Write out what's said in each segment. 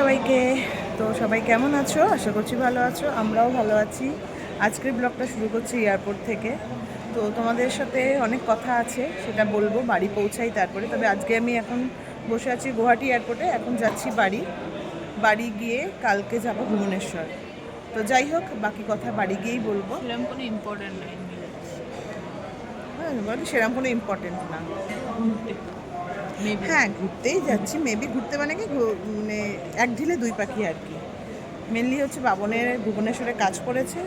সবাইকে। তো সবাই কেমন আছো? আশা করছি ভালো আছো, আমরাও ভালো আছি। আজকের ব্লগটা শুরু করছি এয়ারপোর্ট থেকে। তো তোমাদের সাথে অনেক কথা আছে, সেটা বলবো বাড়ি পৌঁছাই তারপরে। তবে আজকে আমি এখন বসে আছি গুয়াহাটি এয়ারপোর্টে, এখন যাচ্ছি বাড়ি গিয়ে কালকে যাব ভুবনেশ্বর। তো যাই হোক, বাকি কথা বাড়ি গিয়েই বলবো। সেরকম কোনো ইম্পর্টেন্ট নাই, হ্যাঁ, বলি সেরকম কোনো ইম্পর্টেন্ট না। মেবি। হ্যাঁ, ঘুরতেই যাচ্ছি, মেবি ঘুরতে মানে কি মানে এক ঢিলে দুই পাখি আর কি। মেনলি হচ্ছে বাবনের ভুবনেশ্বরে কাজ পড়েছে,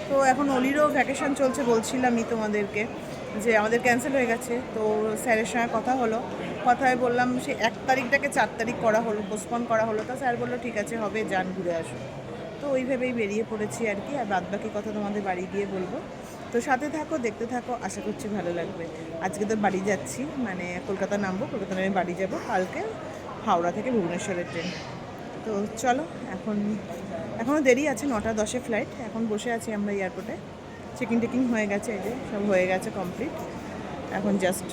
তো এখন অলিরও ভ্যাকেশন চলছে। বলছিলামই তোমাদেরকে যে আমাদের ক্যান্সেল হয়ে গেছে। তো স্যারের সঙ্গে কথা হলো, কথায় বললাম সে 1 তারিখটাকে 4 তারিখ করা হলো, পোস্টপন করা হলো। তো স্যার বললো ঠিক আছে, হবে, যান ঘুরে আসো। তো ওইভাবেই বেরিয়ে পড়েছি আর কি। আর বাদ বাকি কথা তোমাদের বাড়ি গিয়ে বলবো। তো সাথে থাকো, দেখতে থাকো, আশা করছি ভালো লাগবে। আজকে তো বাড়ি যাচ্ছি, মানে কলকাতা নামবো, কলকাতা নেমে বাড়ি যাব কালকে হাওড়া থেকে ভুবনেশ্বরের ট্রেন। তো চলো, এখনও দেরি আছে, 9টা 10-এ ফ্লাইট। এখন বসে আছি আমরা এয়ারপোর্টে, টেকিং হয়ে গেছে, এই যে সব হয়ে গেছে কমপ্লিট। এখন জাস্ট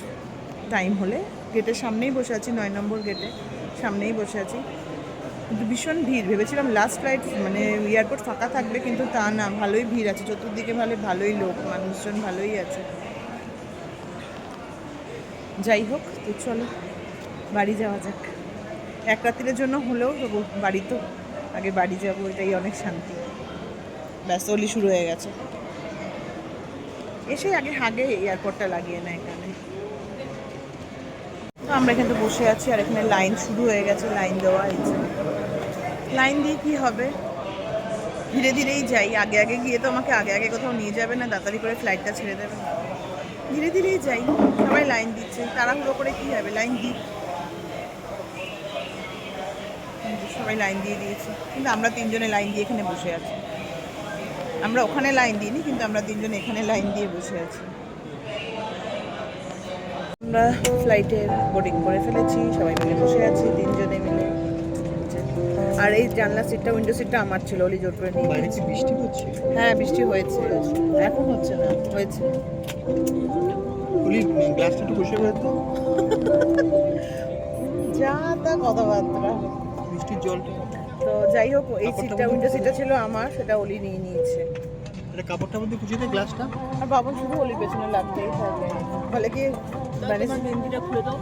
টাইম হলে গেটের সামনেই বসে আছি, 9 নম্বর গেটে সামনেই বসে আছি। কিন্তু ভীষণ ভিড়, ভেবেছিলাম লাস্ট ফ্লাইট মানে এয়ারপোর্ট ফাঁকা থাকবে, কিন্তু তা না, ভালোই ভিড় আছে চতুর্দিকে, ভালোই লোক, মানুষজন ভালোই আছে। যাই হোক, তো চলো বাড়ি যাওয়া যাক। এক রাত্রির জন্য হলেও তবু বাড়ি তো, আগে বাড়ি যাবো, এটাই অনেক শান্তি। ব্যাস অলি শুরু হয়ে গেছে, এসে আগে এয়ারপোর্টটা লাগিয়ে নেয় এখানে। তো আমরা এখানে বসে আছি, আর এখানে লাইন শুরু হয়ে গেছে, লাইন দেওয়া হয়েছে। লাইন দিয়ে কী হবে, ধীরে ধীরেই যাই। আগে গিয়ে তো আমাকে আগে কোথাও নিয়ে যাবে না, তাড়াতাড়ি করে ফ্লাইটটা ছেড়ে দেবে। ধীরে ধীরেই যাই, সবাই লাইন দিচ্ছে, তাড়াহুড়ো করে কী হবে, লাইন দিই। সবাই লাইন দিয়ে দিয়েছে, কিন্তু আমরা 3জনে লাইন দিয়ে এখানে বসে আছি। আমরা ওখানে লাইন দিইনি, কিন্তু আমরা 3জন এখানে লাইন দিয়ে বসে আছি। আমরা ফ্লাইটে বোর্ডিং করে ফেলেছি, সবাই মিলে বসে আছি 3জনে মিলে। আর এই জানলা সিটটা, উইন্ডো সিটটা আমার ছিল, অলি জোর করে নিয়ে গেছে। বৃষ্টি হচ্ছে? হ্যাঁ, বৃষ্টি হয়েছে, এখন হচ্ছে না, হয়েছে। গ্লাসটা একটু বসে গেছে তো, যা তা কথাবার্তা। বৃষ্টির জলটা। তো যাই হোক, এই কাপড়টা সিটটা, মধ্যে উইন্ডো সিটটা ছিল আমার, সেটা অলি নিয়ে নিয়েছে। এটা কাপড়টার মধ্যে পুষিয়ে দেয় গ্লাসটা। আর বাবন শুধু অলির পেছনে লাগতেই থাকে, বলে কি মানে মেহেন্দিটা খুলে দাও।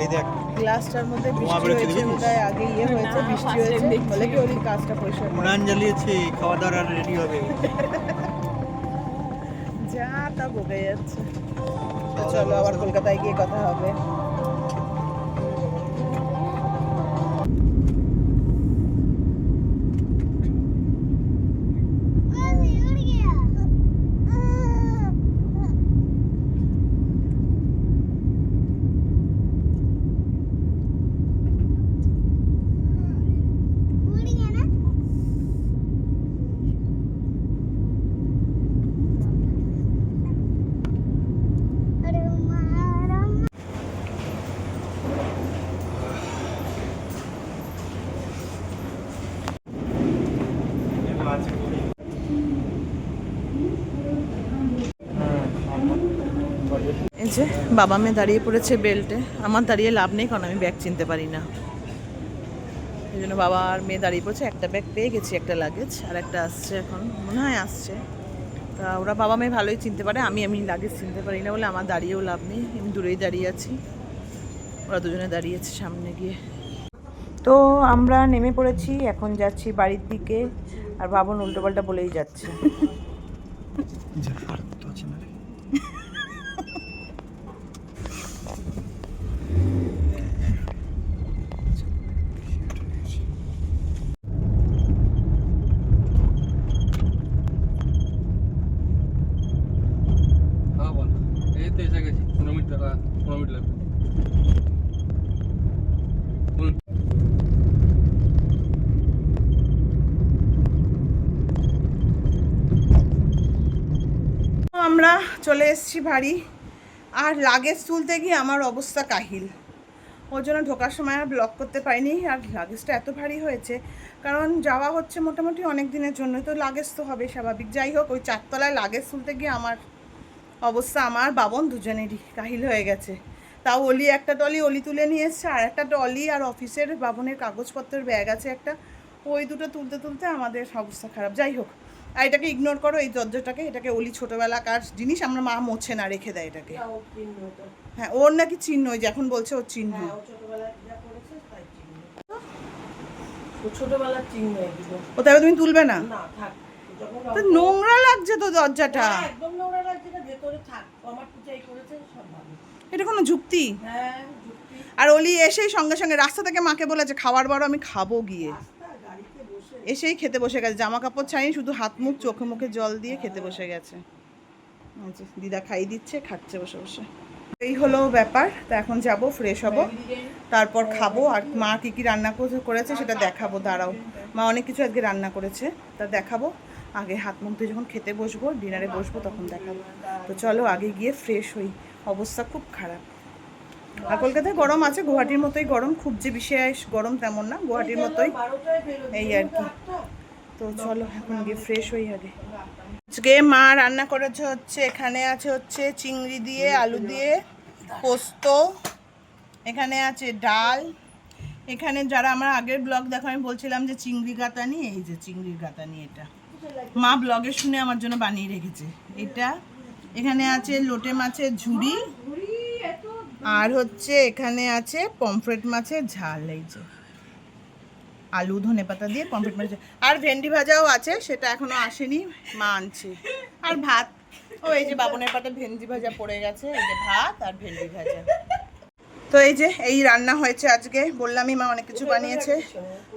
এই দেখ, গ্লাসটার মধ্যে ধোঁয়া বৃষ্টি বেরোচ্ছে, হয়েছে, দেখেছিস? বোধহয় আগে হয়েছে, না, বৃষ্টি first time হয়েছে, দেখছি। বলে কি অলির কাজটা পরিষ্কার করে। উনান জ্বালিয়েছে, খাওয়া দাওয়ার আর রেডি হবে। যা তা বকে যাচ্ছে। তো চলো, আবার কলকাতায় গিয়ে কথা হবে। এই যে বাবা মেয়ে দাঁড়িয়ে পড়েছে বেল্টে, আমার দাঁড়িয়ে লাভ নেই, কারণ আমি ব্যাগ চিনতে পারি না। এই জন্য বাবা আর মেয়ে দাঁড়িয়ে পড়েছে। একটা ব্যাগ পেয়ে গেছি, একটা লাগেজ, আর একটা আসছে, এখন মনে হয় আসছে। তা ওরা বাবা মেয়ে ভালোই চিনতে পারে, আমি লাগেজ চিনতে পারি না বলে আমার দাঁড়িয়েও লাভ নেই, আমি দূরেই দাঁড়িয়ে আছি। ওরা দুজনে দাঁড়িয়েছে সামনে গিয়ে। তো আমরা নেমে পড়েছি, এখন যাচ্ছি বাড়ির দিকে। আর বাবন উল্টোপাল্টা বলেই যাচ্ছে। এই তো এসে গেছি, 15 মিনিট লাগবে। আমরা চলে এসেছি বাড়ি। আর লাগেজ তুলতে গিয়ে আমার অবস্থা কাহিল, ওর জন্য ঢোকার সময় আর ব্লক করতে পারিনি। আর লাগেজটা এত ভারী হয়েছে, কারণ যাওয়া হচ্ছে মোটামুটি অনেক দিনের জন্য, তো লাগেজ তো হবে স্বাভাবিক। যাই হোক, ওই 4তলায় লাগেজ তুলতে গিয়ে আমার অবস্থা, আমার বাবন দুজনেরই কাহিল হয়ে গেছে। তাও অলি একটা টলি অলি তুলে নিয়ে এসছে, আর একটা টলি আর অফিসের বাবনের কাগজপত্রের ব্যাগ আছে একটা, ওই দুটো তুলতে তুলতে আমাদের অবস্থা খারাপ। যাই হোক, আর এটাকে ইগনোর করো, এই দরজাটাকে, এটাকে অলি ছোটোবেলাকার জিনিস, আমরা মা মোছে না, রেখে দেয় এটাকে। হ্যাঁ, ওর নাকি চিহ্ন, ওই যে এখন বলছে ওর চিহ্ন। ছোটবেলার চিহ্ন এগুলো। ও তাহলে তুমি তুলবে না? না থাক, যখন তো নোংরা লাগছে তো দরজাটা। হ্যাঁ, একদম নোংরা লাগছে না, ভেতরে থাক, আমার পূজাই করেছে সব ভালো। এটা কোনো যুক্তি? হ্যাঁ যুক্তি। আর অলি এসেই সঙ্গে সঙ্গে রাস্তা থেকে মাকে বলেছে খাওয়ার বারো আমি খাবো গিয়ে, রাস্তা গাড়িতে বসে এসেই খেতে বসে গেছে, জামা কাপড় ছাড়িয়ে শুধু হাত মুখ চোখে মুখে জল দিয়ে খেতে বসে গেছে। আচ্ছা, দিদা খাইয়ে দিচ্ছে, খাচ্ছে বসে বসে। এই হলো ব্যাপার। তা এখন যাব, ফ্রেশ হব, তারপর খাবো। আর মা কী কী রান্না করেছে সেটা দেখাবো, দাঁড়াও। মা অনেক কিছু আজকে রান্না করেছে, তা দেখাবো। আগে হাত মুখ দিয়ে যখন খেতে বসবো, ডিনারে বসবো, তখন দেখাবো। তো চলো আগে গিয়ে ফ্রেশ হই, অবস্থা খুব খারাপ। আর কলকাতায় গরম আছে, গুয়াহাটির মতোই গরম, খুব যে বিশেষ গরম তেমন না, গুয়াহাটির মতোই 12টায় বেরোবে এই আর কি। তো চলো এখন গিয়ে ফ্রেশ হই আগে। আজকে মা রান্না করেছে হচ্ছে, এখানে আছে হচ্ছে চিংড়ি দিয়ে আলু দিয়ে পোস্ত, এখানে আছে ডাল, এখানে যারা আমার আগের ব্লগ দেখো আমি বলছিলাম যে চিংড়ি গাতানি, এই যে চিংড়ির গাতানি, এটা মা ব্লগে শুনে আমার জন্য বানিয়ে রেখেছে এটা। এখানে আছে লোটে মাছের ঝুড়ি, আর হচ্ছে এখানে আছে পমফ্রেট মাছের ঝাল, এই যে আলু ধনেপাতা দিয়ে পমফ্রেট মাছ, আর ভেন্ডি ভাজাও আছে, সেটা এখনো আসেনি, মা আনছে। আর ভাত, ও এই যে বাবনের পাতে ভেন্ডি ভাজা পড়ে গেছে, এই যে ভাত আর ভেন্ডি ভাজা। তো এই যে এই রান্না হয়েছে আজকে, বললামই মা অনেক কিছু বানিয়েছে।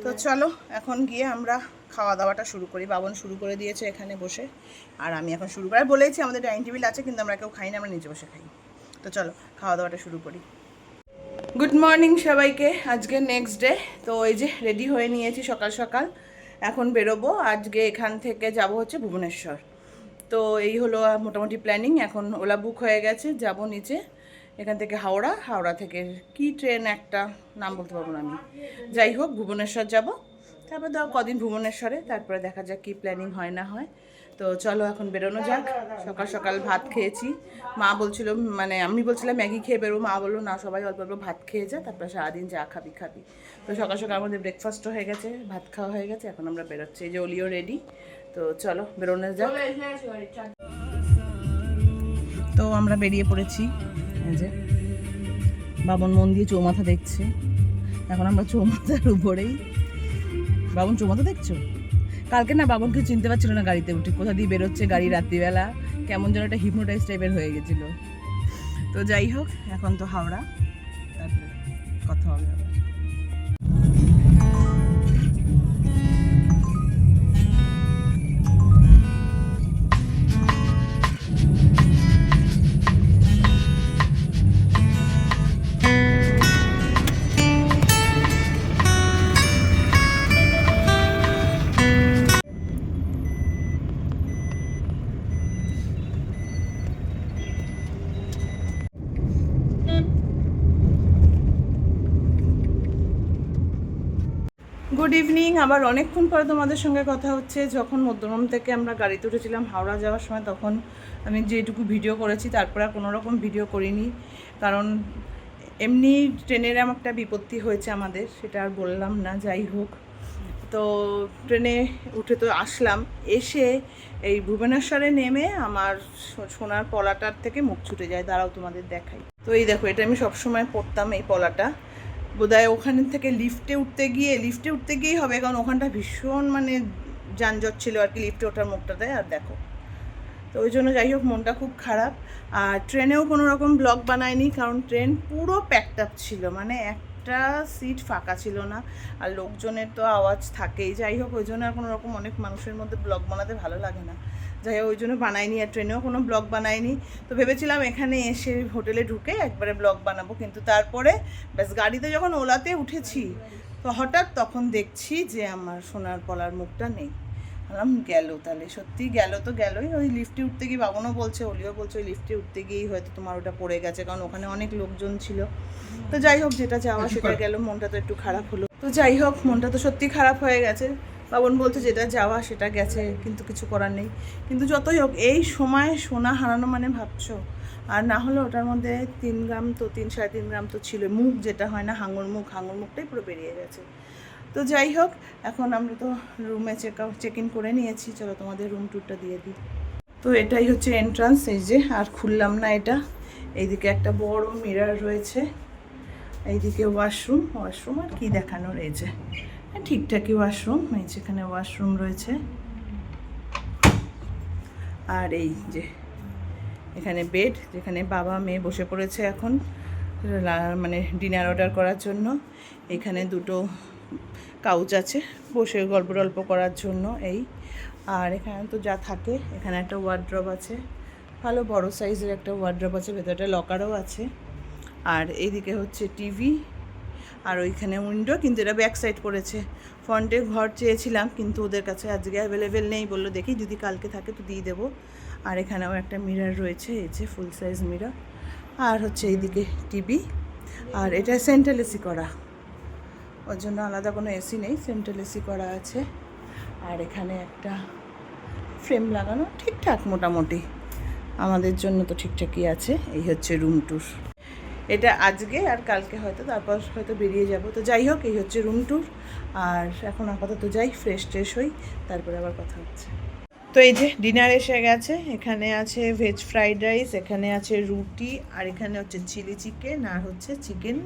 তো চলো এখন গিয়ে আমরা খাওয়া দাওয়াটা শুরু করি। বাবন শুরু করে দিয়েছে এখানে বসে, আর আমি এখন শুরু করে বলেছি আমাদের ডাইনিং টেবিল আছে, কিন্তু আমরা কেউ খাই না, আমরা নিচে বসে খাই। তো চলো খাওয়া দাওয়াটা শুরু করি। গুড মর্নিং সবাইকে, আজকে নেক্সট ডে। তো এই যে রেডি হয়ে নিয়েছি সকাল সকাল, এখন বেরোবো। আজকে এখান থেকে যাব হচ্ছে ভুবনেশ্বর। তো এই হলো মোটামুটি প্ল্যানিং। এখন ওলা বুক হয়ে গেছে, যাব নিচে, এখান থেকে হাওড়া, হাওড়া থেকে কি ট্রেন একটা নাম বলতে পারবো না আমি, যাই হোক ভুবনেশ্বর যাব। তারপর ধর কদিন ভুবনেশ্বরে, তারপরে দেখা যাক কী প্ল্যানিং হয় না হয়। তো চলো এখন বেরোনো যাক। সকাল সকাল ভাত খেয়েছি, মা বলছিল, মানে আমি বলছিলাম ম্যাগি খেয়ে বেরো, মা বললো না সবাই অল্প অল্প ভাত খেয়ে যা, তারপরে সারাদিন যা খাবি খাবি। তো সকাল সকাল আমাদের ব্রেকফাস্টও হয়ে গেছে, ভাত খাওয়া হয়ে গেছে, এখন আমরা বেরোচ্ছি। এই যে অলিও রেডি, তো চলো বেরোনো যাক। তো আমরা বেরিয়ে পড়েছি, এই যে বাবন মন দিয়ে চৌমাথা দেখছে, এখন আমরা চৌমাথার উপরেই। বাবন চৌমাথা দেখছো? কালকে না বাবনকে চিনতে পারছিল না গাড়িতে উঠে, কোথা দিয়ে বেরোচ্ছে গাড়ি রাত্রিবেলা, কেমন যেন একটা হিপনোটাইজ টাইপের হয়ে গেছিলো। তো যাই হোক, এখন তো হাওড়া, তারপরে কথা হবে আবার। গুড ইভিনিং, আবার অনেকক্ষণ পরে তোমাদের সঙ্গে কথা হচ্ছে। যখন মধ্যমগ্রাম থেকে আমরা গাড়িতে উঠেছিলাম হাওড়া যাওয়ার সময়, তখন আমি যেটুকু ভিডিও করেছি, তারপরে আর কোনো রকম ভিডিও করিনি, কারণ এমনি ট্রেনের একটা বিপত্তি হয়েছে আমাদের, সেটা আর বললাম না। যাই হোক, তো ট্রেনে উঠে তো আসলাম, এসে এই ভুবনেশ্বরে নেমে আমার সোনার পলাটার থেকে মুখ ছুটে যায়, দাঁড়াও তোমাদের দেখাই। তো এই দেখো, এটা আমি সবসময় পরতাম এই পলাটা, বোধহয় ওখান থেকে লিফটে উঠতে গিয়েই হবে, কারণ ওখানটা ভীষণ মানে যানজট ছিল আর কি, লিফটে ওঠার মুখটাতে। আর দেখো, তো ওই জন্য যাই হোক মনটা খুব খারাপ। আর ট্রেনেও কোনো রকম ব্লগ বানায়নি, কারণ ট্রেন পুরো প্যাকড আপ ছিল, মানে একটা সিট ফাঁকা ছিল না, আর লোকজনের তো আওয়াজ থাকেই। যাই হোক, ওই জন্য আর কোনো রকম, অনেক মানুষের মধ্যে ব্লগ বানাতে ভালো লাগে না, যাই হোক ওই জন্য বানাইনি। আর ট্রেনেও কোনো ব্লগ বানাইনি। তো ভেবেছিলাম এখানে এসে হোটেলে ঢুকে একবারে ব্লগ বানাবো, কিন্তু তারপরে ব্যাস গাড়িতে যখন ওলাতে উঠেছি, তো হঠাৎ তখন দেখছি যে আমার সোনার পলার মুখটা নেই। বললাম গেল, তাহলে সত্যি গেল, তো গেলই। ওই লিফটে উঠতে গিয়ে বাবনও বলছে, অলিও বলছে, ওই লিফটে উঠতে গিয়েই হয়তো তোমার ওটা পড়ে গেছে, কারণ ওখানে অনেক লোকজন ছিল। তো যাই হোক, যেটা যাওয়া সেটা গেল, মনটা তো একটু খারাপ হলো। তো যাই হোক, মনটা তো সত্যি খারাপ হয়ে গেছে। বাবন বলছে যেটা যাওয়া সেটা গেছে, কিন্তু কিছু করার নেই। কিন্তু যতই হোক, এই সময় সোনা হারানো মানে ভাবছো, আর না হলে ওটার মধ্যে 3 গ্রাম তো 3-3.5 গ্রাম তো ছিল, মুখ যেটা হয় না হাঙর মুখটাই পুরো বেরিয়ে গেছে। তো যাই হোক, এখন আমরা তো রুমে চেক ইন করে নিয়েছি, চলো তোমাদের রুম ট্যুরটা দিয়ে দিই। তো এটাই হচ্ছে এন্ট্রান্স, এই যে, আর খুললাম না এটা। এইদিকে একটা বড় মিরর রয়েছে, এইদিকে ওয়াশরুম আর কি দেখানোর, এই যে ঠিকঠাকই ওয়াশরুম, এই যেখানে ওয়াশরুম রয়েছে। আর এই যে এখানে বেড, যেখানে বাবা মেয়ে বসে পড়েছে এখন মানে ডিনার অর্ডার করার জন্য। এখানে দুটো কাউচ আছে বসে গল্প টল্প করার জন্য এই। আর এখানে তো যা থাকে, এখানে একটা ওয়ার্ড্রব আছে, ভালো বড় সাইজের একটা ওয়ার্ড্রব আছে, ভেতরটা লকারও আছে। আর এইদিকে হচ্ছে টিভি, আর ওইখানে উইন্ডো, কিন্তু এটা ব্যাক সাইড করেছে। ফ্রন্টে ঘর চেয়েছিলাম কিন্তু ওদের কাছে আজকে অ্যাভেলেবেল নেই, বললো দেখি যদি কালকে থাকে তো দিয়ে দেবো। আর এখানেও একটা মিরর রয়েছে, এই যে ফুল সাইজ মিরর। আর হচ্ছে এইদিকে টিভি, আর এটা সেন্ট্রাল এসি করা, ওর জন্য আলাদা কোনো এসি নেই, সেন্ট্রাল এসি করা আছে। আর এখানে একটা ফ্রেম লাগানো, ঠিকঠাক মোটামুটি আমাদের জন্য তো ঠিকঠাকই আছে। এই হচ্ছে রুম ট্যুর, এটা আজকে আর কালকে হয়তো, তারপর হয়তো বেরিয়ে যাব। তো যাই হোক, এই হচ্ছে রুম ট্যুর। আর এখন আপাতত যাই, ফ্রেশ হই, তারপরে আবার কথা হচ্ছে। তো এই যে ডিনার এসে গেছে, এখানে আছে ভেজ ফ্রাইড রাইস, এখানে আছে রুটি, আর এখানে হচ্ছে চিলি চিকেন, আর হচ্ছে চিকেন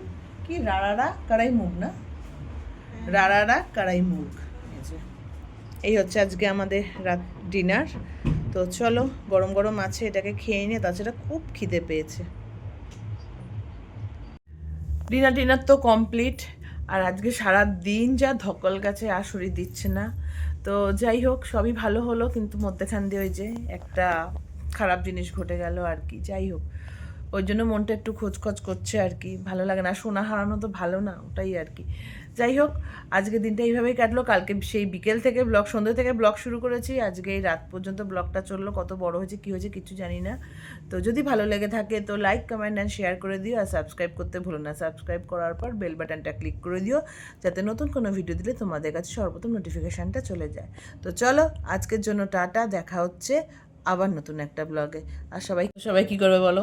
কি রাড়াড়া কড়াই মুগ, না রাড়াড়া কড়াই মুগ। এই হচ্ছে আজকে আমাদের রাত ডিনার। তো চলো, গরম গরম আছে, এটাকে খেয়ে নিয়ে, তাছাড়া খুব খিদে পেয়েছে। ডিনার তো কমপ্লিট। আর আজকে সারা দিন যা ধকল গেছে, আর শরীর দিচ্ছে না। তো যাই হোক, সবই ভালো হলো, কিন্তু মধ্যেখান দিয়ে ওই যে একটা খারাপ জিনিস ঘটে গেল আর কি। যাই হোক, ওই জন্য মনটা একটু খোঁজখোঁজ করছে আর কি, ভালো লাগে না, সোনা হারানো তো ভালো না, ওটাই আর কি। যাই হোক, আজকে দিনটা এইভাবেই কাটলো। কালকে সেই বিকেল থেকে সন্ধ্যে থেকে ব্লগ শুরু করেছি, আজকে এই রাত পর্যন্ত ব্লগটা চললো। কত বড় হয়েছে কী হয়েছে কিছু জানি না। তো যদি ভালো লেগে থাকে তো লাইক, কমেন্ট অ্যান্ড শেয়ার করে দিও, আর সাবস্ক্রাইব করতে ভুলো না। সাবস্ক্রাইব করার পর বেল বাটনটা ক্লিক করে দিও, যাতে নতুন কোনো ভিডিও দিলে তোমাদের কাছে সর্বপ্রথম নোটিফিকেশানটা চলে যায়। তো চলো, আজকের জন্য টাটা, দেখা হচ্ছে আবার নতুন একটা ব্লগে। আর সবাই কী করবে বলো?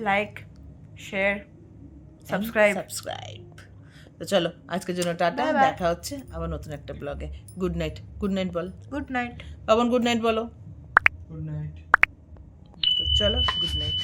Like, share, subscribe. তো চলো, আজকের জন্য টাটা, Bye bye. দেখা হচ্ছে আবার নতুন একটা ব্লগে। গুড নাইট বল গুড নাইট। পাবন, গুড নাইট বলো। Good night. তো চলো, গুড নাইট।